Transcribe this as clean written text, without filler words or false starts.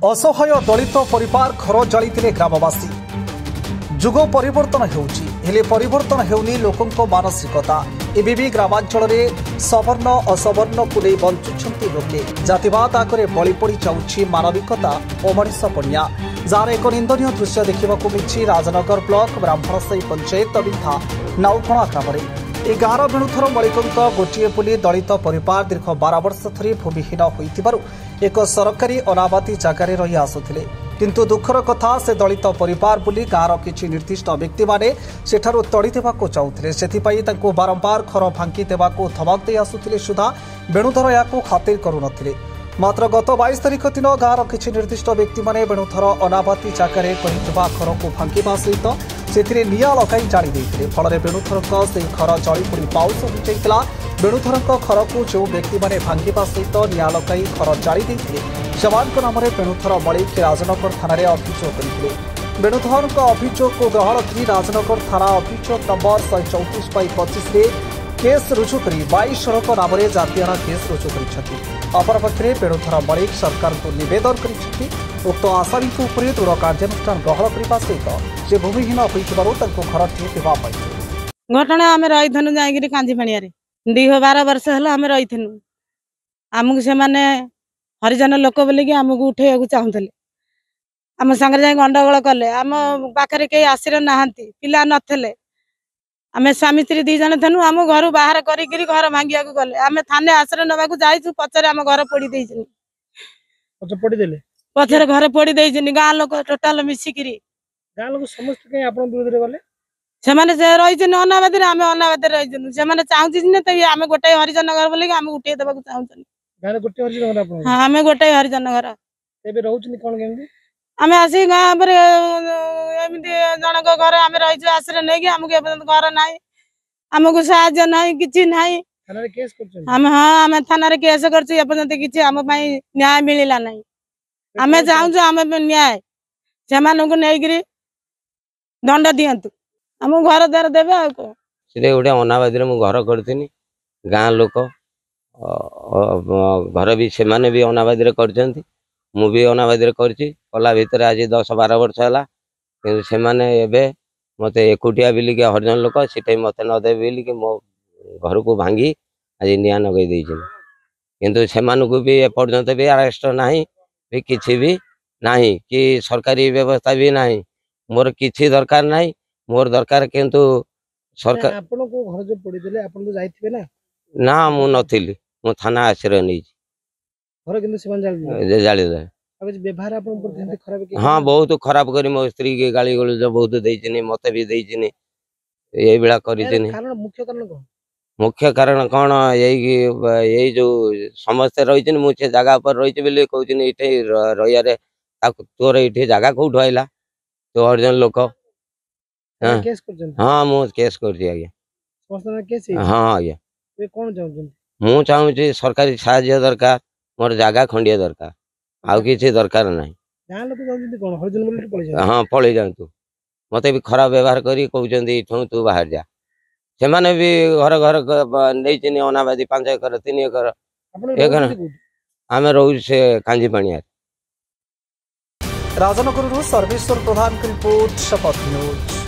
असहाय दलित परिवार घर जाली ग्रामवासी जुग परिवर्तन हेले परिवर्तन हेउनी लोकंको मानसिकता एबे भी ग्रामांचल में सवर्ण असवर्ण को नहीं बंचुंट लोके जातिवाद आगे बलि पड़ जाऊँगी मानविकता और मनीषपणिया जार एक निंदनीय दृश्य देखा मिली राजनगर ब्लॉक ब्राह्मणसाही पंचायत विधा नाउकणा ग्राम ए गाँव बेणुथर मलिकों गोटे बोली दलित परिवार दीर्घ 12 वर्ष धरी भूमिहीन होइथिबारु एक सरकारी अनाबादी जगार रही आसुथिले किंतु दुखर कथा से दलित परिवार बोली गाँव किछि निर्दिष्ट व्यक्ति माने सेठारु तड़ी देबाको चाहुथिले सेथिपई तांको बारंबार घर भांगी देबाको धमक दे आसुथिले सुधा बेणुधर याको खातिर करुनथिले मात्र गत 22 तारिख दिन गाँव किछि निर्दिष्ट व्यक्ति माने बेणुधर अनाबादी जगार कहिथिबा घर को भांगिबा सहित से निया लगाई जाली देते फल बेणुधर से घर जली पोड़ी पाउस हो जाता बेणुधर घर को जो व्यक्ति मैंने भांगा सहित निया लगाई घर जाली देते जवान नाम बेणुधर मलिक राजनगर थाना अभियोग करते बेणुधर अभियोग को ग्रहण कर राजनगर थाना अभियोग नंबर 134/25 केस रुजु कर 22 जनक नाम जातियाना केस रुजु कर अपरपक्षे बेणुधर मलिक सरकार को नवेदन कर उक्त आसामी दृढ़ कार्यानुष्ठान ग्रहण करने सहित जे भूमिहीन घर ठीक घटना आम रही जाइए कांजीपाणिया 12 वर्ष है आम रही आमको से हरिजन लोक बोलिकी आमको उठे चाहूले आम सागर जा गंडगोल कले आम पाखे कई आसर ना पिला नथिले आम स्वामी स्त्री 2 जन थनु आम घर बाहर कर घर भांगिया गले आम थाने आश्रय नवाक जाइछु पचर आम घर पोड़ी पचर घर पोड़ी गाँ लोक टोटाल मिसिकी गाँ लोक समस्त कहीं आपन विरोध रे गले से रही अनाबादी आम अनाबादी रही से चाहूँ आम गोटे हरिजन घर बोल आम उठे देवा चाहूँ गोटे हरिजन घर हाँ आम गोटे हरिजन घर आम आसी गाँव पर जनक घर आम रही आश्रय नहीं आमको घर ना आमको साहय ना कि ना हाँ आम थाना केस करपर्यंत किसी आम न्याय मिलला ना आम चाहूँ आम न्याय से नहीं दंड दिंतु आम घर द्वार देवे से गोटे अनाबादी घर करी गाँ लोक घर भी से भी अनाबादी कर मुझे अनाबादी कला भितर आज 10-12 वर्ष है कि मत एकुटिया बिलिक हरिजन लोक से मत नदे बिलिक मो घर को भांगी आज निया नगई किंतु से भी एपर्यंत भी अरेस्ट ना भी किसी भी ना कि सरकारी व्यवस्था भी ना मोर किसी दरकार ना मोर दरकार किंतु सरकार आपन को घर जो पड़ी देले आपन तो जाइथिबे ना मु नथिली मु थाना आश्रय नहीं घर किंतु सिमान जाली दे अब व्यवहार आपन पर ध्यान खराब के हां बहुत खराब करी मो स्त्री के गाली गल जो बहुत देइछनी मते भी देइछनी एई बेला करिछनी कारण मुख्य कारण कोन यही जो समस्या रही मु से जगह पर रही बोली कहूँ ये रही तोर ये जगह कौट आईला तो हरिजन लोक हाँ मु केस कर हाँ आज्ञा मु चाहूँ सरकारी साहाय्य दरकार मोर जगह खंडिया दरकार आउ किसी दरकार ना हाँ पलि जातु मत भी खराब व्यवहार कर कहते तू बाहर जा से भी घर घर नहीं अनाबादी 5 एकर 3 एकर आम रो से कांजीपाणिया राजनगर सर्वेश्वर प्रधान की रिपोर्ट शपथ न्यूज।